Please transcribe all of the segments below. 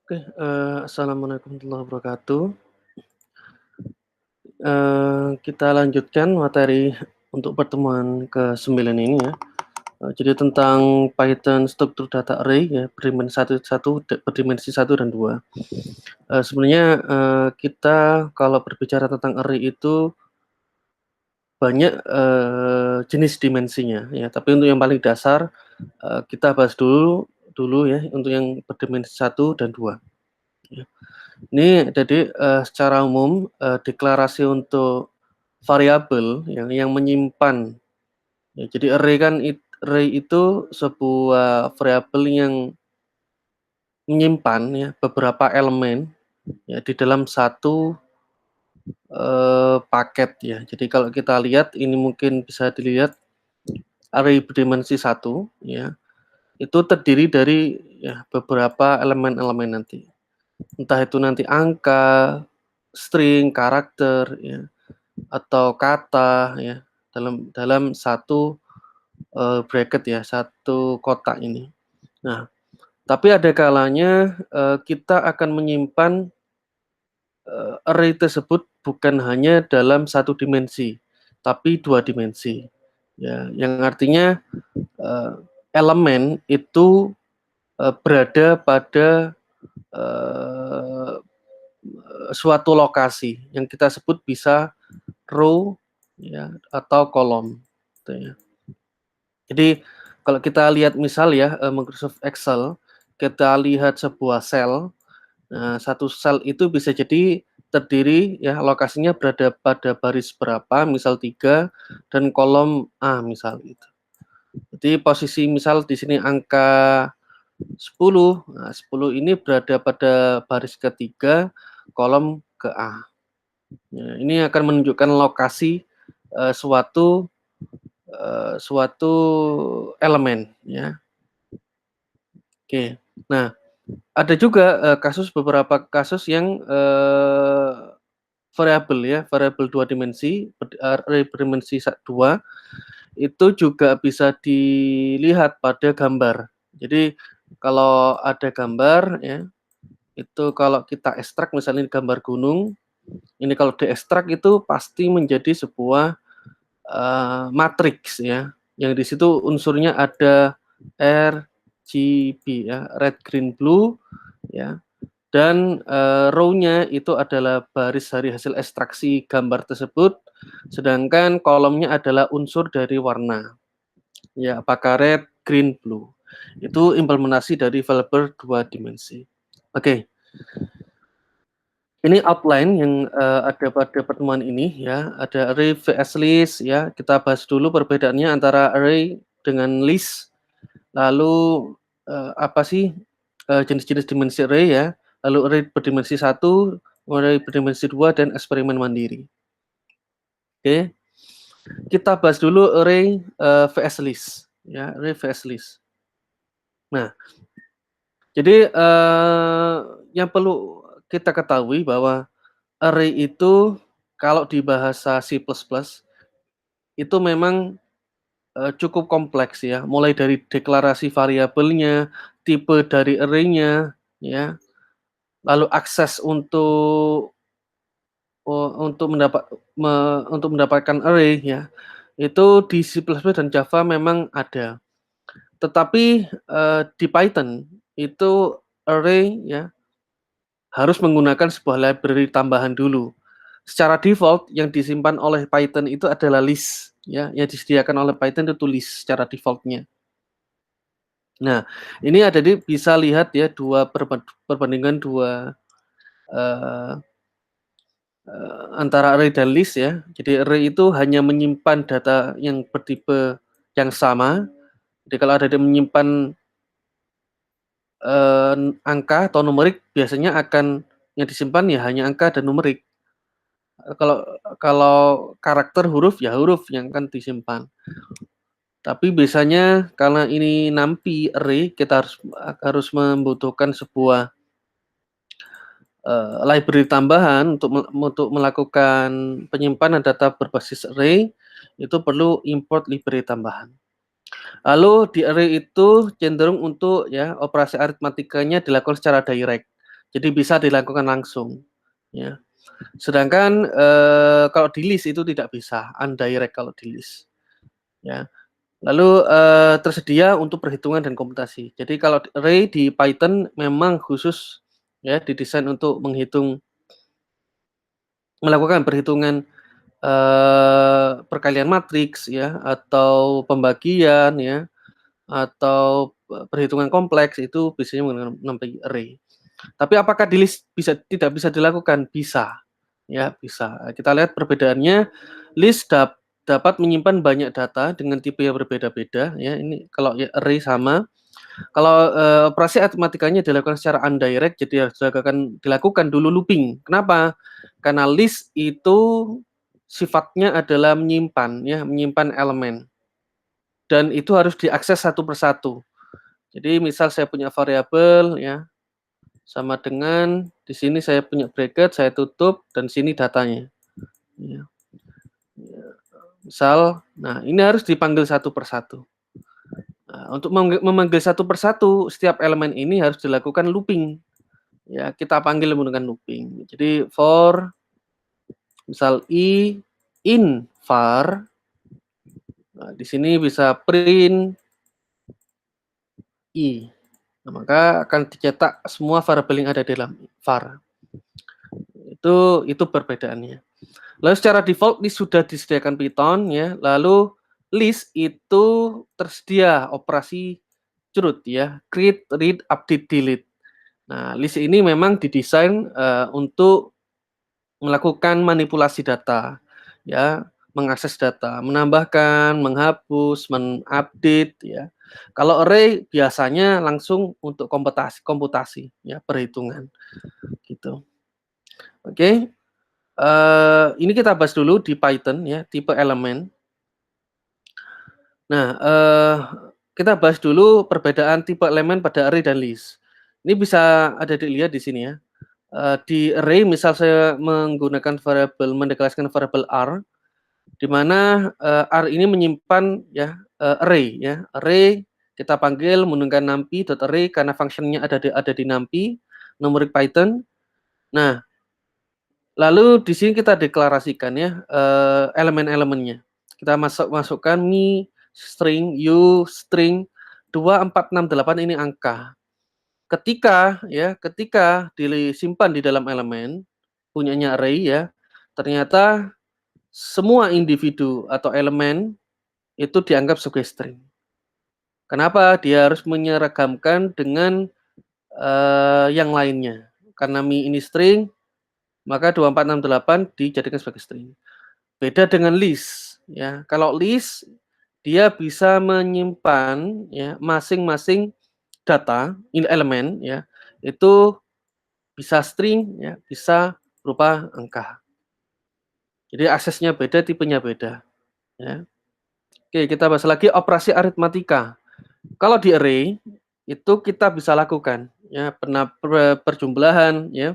Oke, assalamualaikum warahmatullahi wabarakatuh. Kita lanjutkan materi untuk pertemuan ke-9 ini ya. Jadi tentang Python struktur data array ya, berdimensi satu dan 2. Sebenarnya, kita kalau berbicara tentang array itu banyak, jenis dimensinya ya, tapi untuk yang paling dasar, kita bahas dulu dulu ya, untuk yang berdimensi satu dan 2 ya. Ini jadi, secara umum, deklarasi untuk variabel yang menyimpan ya, jadi array itu sebuah variabel yang menyimpan ya beberapa elemen ya di dalam satu, paket ya. Jadi kalau kita lihat ini mungkin bisa dilihat array berdimensi satu ya, itu terdiri dari ya beberapa elemen-elemen nanti. Entah itu nanti angka, string, karakter ya, atau kata ya, dalam dalam satu, bracket ya, satu kotak ini. Nah, tapi ada kalanya, kita akan menyimpan, array tersebut bukan hanya dalam satu dimensi, tapi 2 dimensi. Ya, yang artinya, eee, elemen itu, berada pada, eee suatu lokasi yang kita sebut bisa row ya atau kolom, gitu ya. Jadi kalau kita lihat misal ya, Microsoft Excel, kita lihat sebuah sel, nah satu sel itu bisa jadi terdiri ya lokasinya berada pada baris berapa, misal 3 dan kolom A misal gitu. Jadi posisi misal di sini angka 10, nah 10 ini berada pada baris ketiga, kolom ke A. Ya, ini akan menunjukkan lokasi, suatu elemen ya. Oke. Nah, ada juga, beberapa kasus yang, variabel ya, variabel 2 dimensi, array berdimensi 2, itu juga bisa dilihat pada gambar. Jadi kalau ada gambar ya, itu kalau kita ekstrak misalnya gambar gunung, ini kalau diekstrak itu pasti menjadi sebuah, matriks ya, yang di situ unsurnya ada RGB ya, red, green, blue ya, dan, row-nya itu adalah baris dari hasil ekstraksi gambar tersebut, sedangkan kolomnya adalah unsur dari warna, ya apakah red, green, blue. Itu implementasi dari variabel 2 dimensi. Oke. Ini outline yang, ada pada pertemuan ini ya, ada array vs list ya, kita bahas dulu perbedaannya antara array dengan list, lalu, apa sih, jenis-jenis dimensi array ya, lalu array berdimensi satu, array berdimensi 2 dan eksperimen mandiri. Oke, kita bahas dulu array, vs list ya, array vs list. Nah, jadi, yang perlu kita ketahui bahwa array itu kalau di bahasa C++ itu memang, cukup kompleks ya, mulai dari deklarasi variabelnya, tipe dari array-nya, ya, lalu akses untuk mendapatkan array ya, itu di C++ dan Java memang ada. Tetapi, di Python itu array ya, harus menggunakan sebuah library tambahan dulu. Secara default yang disimpan oleh Python itu adalah list ya, yang disediakan oleh Python itu list secara default-nya. Nah, ini bisa lihat ya perbandingan dua, eee antara array dan list ya. Jadi array itu hanya menyimpan data yang bertipe yang sama. Jadi kalau ada yang menyimpan, angka atau numerik biasanya yang disimpan ya hanya angka dan numerik. Kalau kalau karakter huruf, ya huruf yang akan disimpan. Tapi biasanya karena ini NumPy array, kita harus membutuhkan sebuah, library tambahan untuk melakukan penyimpanan data berbasis array, itu perlu import library tambahan. Lalu di array itu cenderung untuk ya operasi aritmatikanya dilakukan secara direct. Jadi bisa dilakukan langsung, ya. Sedangkan, kalau di list itu tidak bisa, undirect kalau di list, ya. Lalu, tersedia untuk perhitungan dan komputasi. Jadi kalau array di Python memang khusus ya didesain untuk melakukan perhitungan, perkalian matriks ya, atau pembagian ya, atau, perhitungan kompleks itu biasanya menggunakan namanya array. Tapi apakah di list tidak bisa dilakukan? Bisa, ya bisa. Kita lihat perbedaannya, list dapat menyimpan banyak data dengan tipe yang berbeda-beda ya, ini kalau ya array sama. Kalau, operasi matematikanya dilakukan secara undirect, jadi harus dilakukan dulu looping. Kenapa? Karena list itu sifatnya adalah menyimpan ya, menyimpan elemen, dan itu harus diakses satu persatu. Jadi misal saya punya variabel ya, sama dengan di sini saya punya bracket, saya tutup, dan sini datanya, ya. Misal, nah ini harus dipanggil satu persatu. Nah, untuk memanggil satu persatu, setiap elemen ini harus dilakukan looping. Ya, kita panggil menggunakan looping. Jadi for misal in var, nah, di sini bisa print i. Nah, maka akan dicetak semua variabel yang ada di dalam var. Itu perbedaannya. Lalu secara default list sudah disediakan Python ya. Lalu list itu tersedia operasi CRUD ya, create, read, update, delete. Nah, list ini memang didesain untuk melakukan manipulasi data, ya, mengakses data, menambahkan, menghapus, mengupdate, ya. Kalau array biasanya langsung untuk komputasi, ya, perhitungan, gitu. Oke, ini kita bahas dulu di Python, ya, tipe elemen. Nah, kita bahas dulu perbedaan tipe elemen pada array dan list. Ini bisa ada dilihat di sini ya. Di array misal saya menggunakan variabel mendeklarasikan variabel R, di mana, R ini menyimpan ya, array ya. Array kita panggil menggunakan numpy.array karena fungsinya ada di numpy, numerik Python. Nah, lalu di sini kita deklarasikan ya, elemen-elemennya. Kita masukkan me, string, you, string, 2, 4, 6, 8 ini angka. Ketika disimpan di dalam elemen, punyanya array ya, ternyata semua individu atau elemen itu dianggap sebagai string. Kenapa? Dia harus menyeragamkan dengan, yang lainnya. Karena mi ini string, maka 2, 4, 6, 8 dijadikan sebagai string. Beda dengan list, ya. Kalau list, dia bisa menyimpan ya masing-masing data, ini elemen ya, itu bisa string ya, bisa berupa angka. Jadi aksesnya beda, tipenya beda, ya. Oke, kita bahas lagi operasi aritmatika. Kalau di array, itu kita bisa lakukan ya perjumlahan ya,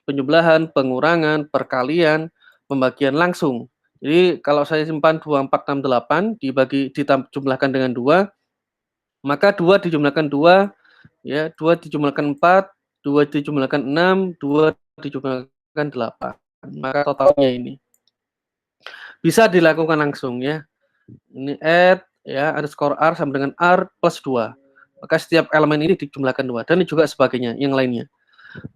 penjumlahan, pengurangan, perkalian, pembagian langsung. Jadi kalau saya simpan 2, 4, 6, 8 dijumlahkan dengan 2, maka 2 dijumlahkan 2 ya, 2 dijumlahkan 4, 2 dijumlahkan 6, 2 dijumlahkan 8. Maka totalnya ini. Bisa dilakukan langsung ya. Ini add ya underscore r sama dengan r plus 2. Maka setiap elemen ini dijumlahkan 2 dan juga sebagainya yang lainnya.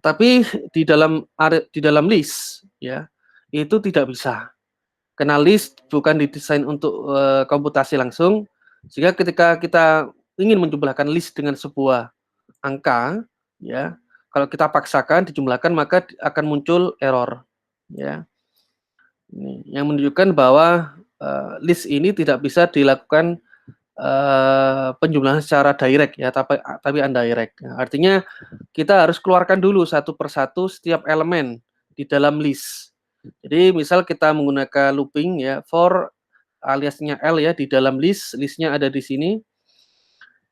Tapi di dalam list ya, itu tidak bisa. Karena list bukan didesain untuk komputasi langsung, sehingga ketika kita ingin menjumlahkan list dengan sebuah angka ya, kalau kita paksakan dijumlahkan maka akan muncul error ya. Ini yang menunjukkan bahwa list ini tidak bisa dilakukan penjumlahan secara direct ya, tapi indirect. Nah, artinya kita harus keluarkan dulu satu persatu setiap elemen di dalam list. Jadi misal kita menggunakan looping ya, for aliasnya L ya di dalam listnya ada di sini.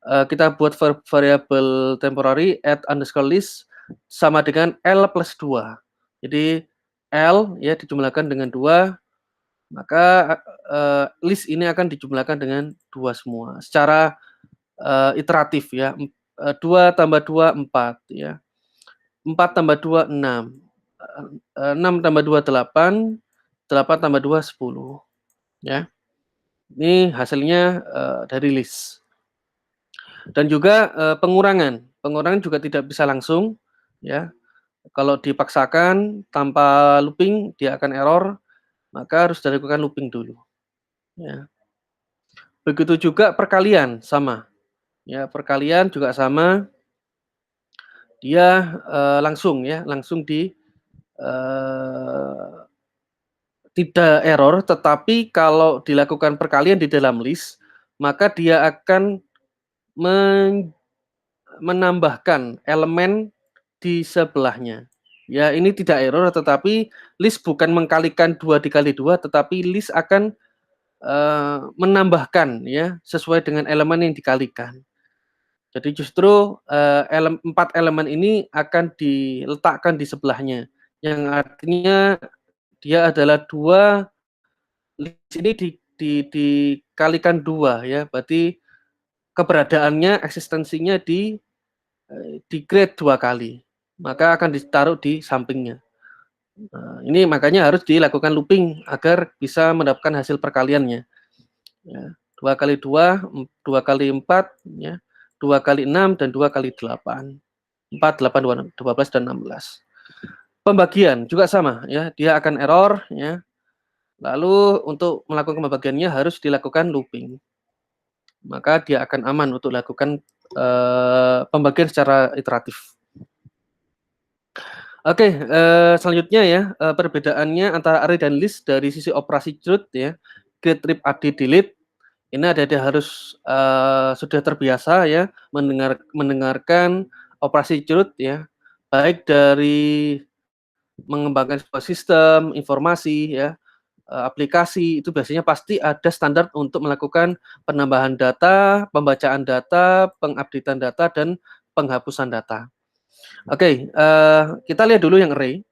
Kita buat variabel temporary add underscore list sama dengan L plus 2. Jadi L ya dijumlahkan dengan 2, maka list ini akan dijumlahkan dengan 2 semua secara iteratif ya, 2 tambah 2 4 ya. 4 tambah 2 6, 6 tambah 2 8, 8 tambah 2 10, ya. Ini hasilnya, dari list. Dan juga, pengurangan juga tidak bisa langsung, ya. Kalau dipaksakan tanpa looping dia akan error, maka harus dilakukan looping dulu, ya. Begitu juga perkalian, sama, ya, perkalian juga sama, dia, langsung ya, langsung eee, tidak error, tetapi kalau dilakukan perkalian di dalam list, maka dia akan menambahkan elemen di sebelahnya. Ya, ini tidak error, tetapi list bukan mengkalikan 2 dikali 2, tetapi list akan, menambahkan ya, sesuai dengan elemen yang dikalikan. Jadi justru, 4 elemen ini akan diletakkan di sebelahnya, yang artinya dia adalah 2, list ini dikalikan 2 ya, berarti keberadaannya, eksistensinya di-grade 2 kali, maka akan ditaruh di sampingnya. Nah, ini makanya harus dilakukan looping agar bisa mendapatkan hasil perkaliannya, ya. 2 kali 2, 2 kali 4, ya, 2 kali 6, dan 2 kali 8. 4, 8, 12, dan 16. Pembagian juga sama ya, dia akan error ya. Lalu untuk melakukan pembagiannya harus dilakukan looping. Maka dia akan aman untuk lakukan, pembagian secara iteratif. Oke, selanjutnya ya, perbedaannya antara array dan list dari sisi operasi CRUD ya, create, rip, update, delete. Ini ada harus, sudah terbiasa ya mendengarkan operasi CRUD ya, baik dari mengembangkan sebuah sistem, informasi ya, aplikasi, itu biasanya pasti ada standar untuk melakukan penambahan data, pembacaan data, pengupdatean data, dan penghapusan data. Oke, kita lihat dulu yang array.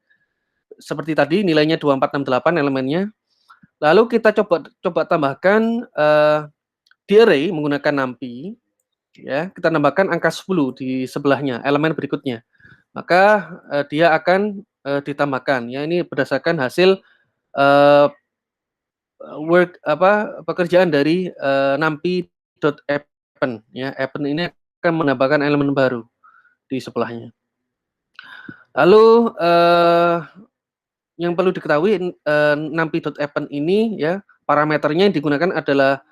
Seperti tadi nilainya 2, 4, 6, 8 elemennya. Lalu kita coba tambahkan, di array menggunakan numpy, ya, kita tambahkan angka 10 di sebelahnya, elemen berikutnya. Maka, dia akan, ditambahkan, ya, ini berdasarkan hasil, eee, pekerjaan dari, numpy.append, ya, append ini akan menambahkan elemen baru di sebelahnya. Lalu, yang perlu diketahui, numpy.append ini ya, parameternya yang digunakan adalah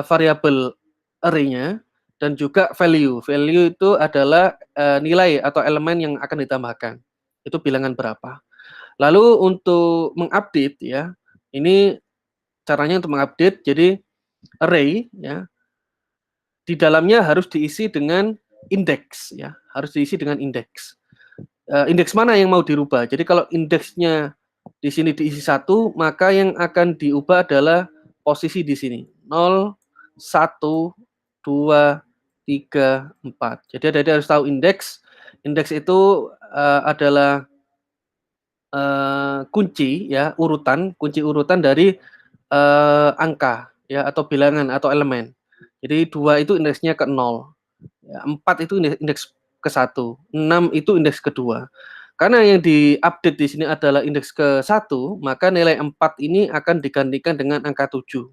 variabel array-nya dan juga value. Value itu adalah, nilai atau elemen yang akan ditambahkan. Itu bilangan berapa. Lalu untuk mengupdate ya, ini caranya untuk mengupdate, jadi array ya, di dalamnya harus diisi dengan indeks ya, harus diisi dengan indeks. Indeks mana yang mau dirubah. Jadi kalau indeksnya di sini diisi 1, maka yang akan diubah adalah posisi di sini. 0, 1, 2, 3, 4. Jadi Adik-adik harus tahu indeks. Indeks itu, adalah, kunci ya, kunci urutan dari, angka ya, atau bilangan atau elemen. Jadi 2 itu indeksnya ke 0. Ya, 4 itu indeks ke-1, 6 itu indeks ke-2. Karena yang diupdate di sini adalah indeks ke-1, maka nilai 4 ini akan digantikan dengan angka 7.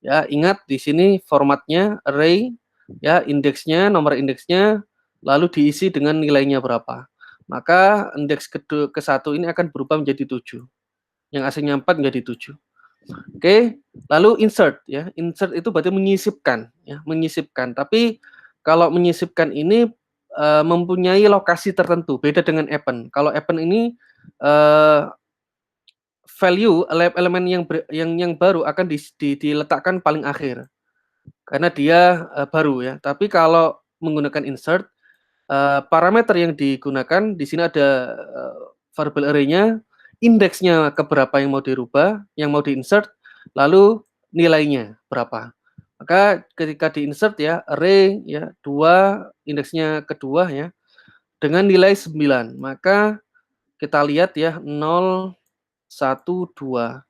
Ya, ingat di sini formatnya array, ya, indeksnya, nomor indeksnya, lalu diisi dengan nilainya berapa. Maka indeks ke-1 ini akan berubah menjadi 7. Yang aslinya 4 menjadi 7. Oke, lalu insert ya. Insert itu berarti menyisipkan ya, menyisipkan. Tapi kalau menyisipkan ini, mempunyai lokasi tertentu, beda dengan append. Kalau append ini, eee, value elemen yang baru akan diletakkan paling akhir, karena dia, baru ya. Tapi kalau menggunakan insert, parameter yang digunakan di sini ada, variabel array-nya, indeksnya ke berapa yang mau dirubah, yang mau di-insert, lalu nilainya berapa. Maka ketika di-insert ya, array ya, 2, indeksnya kedua ya, dengan nilai 9. Maka kita lihat ya, 0, 1, 2.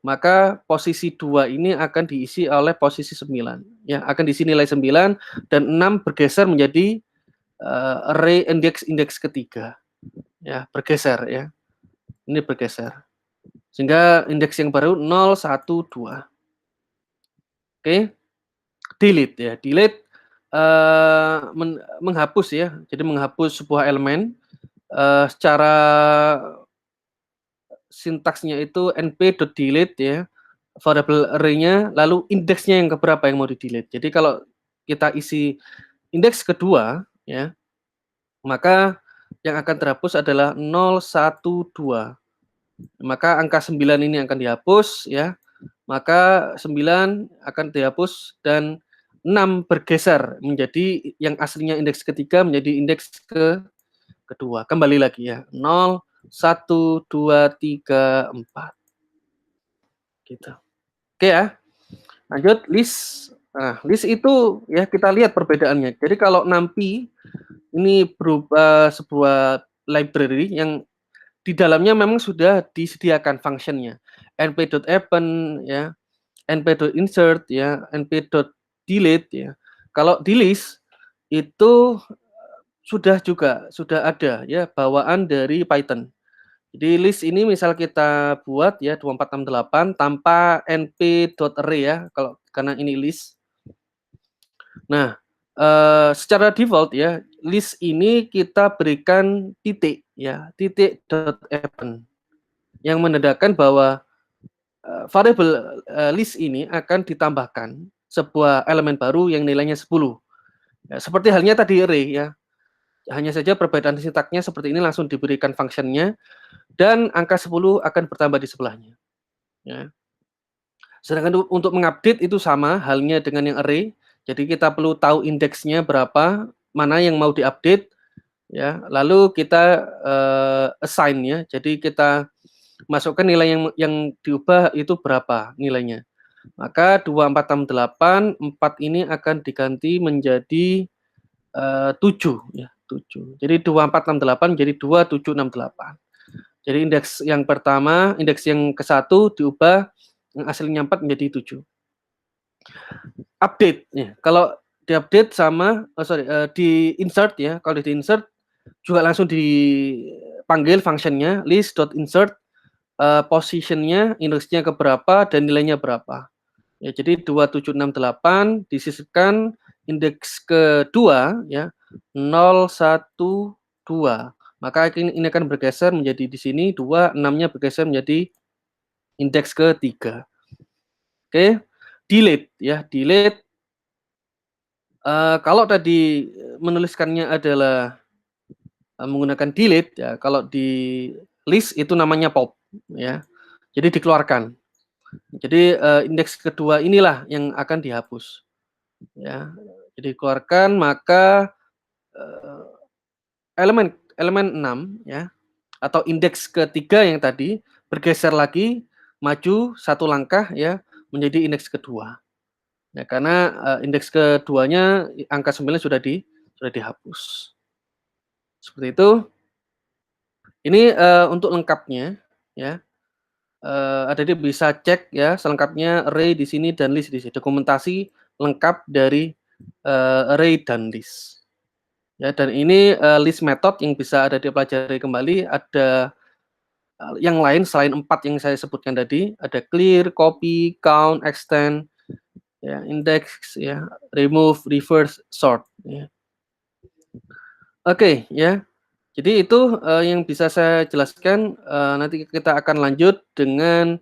Maka posisi 2 ini akan diisi oleh posisi 9. Ya, akan diisi nilai 9 dan 6 bergeser menjadi, array indeks ketiga, ya, bergeser ya. Ini bergeser. Sehingga indeks yang baru 0, 1, 2. Oke, delete ya. Delete menghapus ya. Jadi menghapus sebuah elemen secara sintaksnya itu np.delete ya, variable array-nya, lalu indeksnya yang keberapa yang mau di-delete. Jadi kalau kita isi indeks kedua ya, maka yang akan terhapus adalah 0, 1, 2. Maka angka 9 ini akan dihapus ya, maka 9 akan dihapus dan 6 bergeser menjadi yang aslinya indeks ketiga menjadi indeks kedua. Kembali lagi ya, 0, 1, 2, 3, 4. Gitu. Oke ya, lanjut list. Nah, list itu ya kita lihat perbedaannya. Jadi kalau NumPy ini berupa sebuah library yang di dalamnya memang sudah disediakan fungsinya. np.append ya, np.insert ya, np.delete ya. Kalau di list itu sudah ada ya bawaan dari Python. Jadi list ini misal kita buat ya 2468 tanpa np.array ya kalau karena ini list. Nah, secara default ya list ini kita berikan titik ya, titik.append yang menandakan bahwa variabel list ini akan ditambahkan sebuah elemen baru yang nilainya 10. Ya, seperti halnya tadi array ya. Hanya saja perbedaan sintaknya seperti ini langsung diberikan fungsinya dan angka 10 akan bertambah di sebelahnya. Ya. Sedangkan untuk mengupdate itu sama halnya dengan yang array. Jadi kita perlu tahu indeksnya berapa, mana yang mau diupdate ya. Lalu kita assign ya. Jadi kita masukkan nilai yang diubah itu berapa nilainya. Maka 2468, 4 ini akan diganti menjadi 7 ya, 7. Jadi 2468 menjadi 2768. Jadi indeks yang pertama, indeks yang ke-1 diubah yang aslinya 4 menjadi 7. Update ya, kalau diupdate sama di-insert ya, kalau di-insert juga langsung dipanggil fungsinya list.insert position-nya, indeksnya ke berapa dan nilainya berapa. Ya, jadi 2768 disisipkan indeks kedua ya 0, 1, 2. Maka ini akan bergeser menjadi di sini 2, 6-nya bergeser menjadi indeks ketiga. Oke, delete ya, delete kalau tadi menuliskannya adalah menggunakan delete ya, kalau di list itu namanya pop ya. Jadi dikeluarkan. Jadi indeks kedua inilah yang akan dihapus. Ya, jadi keluarkan maka elemen elemen 6 ya atau indeks ketiga yang tadi bergeser lagi maju satu langkah ya menjadi indeks kedua. Ya, karena indeks keduanya angka 9 sudah dihapus. Seperti itu. Ini untuk lengkapnya ya. Adik-adik bisa cek ya selengkapnya array di sini dan list di sini. Dokumentasi lengkap dari array dan list. Ya, dan ini list method yang bisa ada dipelajari kembali, ada yang lain selain 4 yang saya sebutkan tadi, ada clear, copy, count, extend, ya, index, ya, remove, reverse, sort. Ya. Oke, ya. Jadi itu yang bisa saya jelaskan. Nanti kita akan lanjut dengan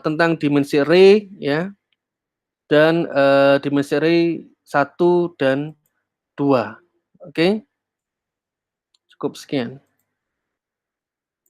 tentang dimensi array, ya, dan dimensi array 1 dan 2. Oke, cukup sekian.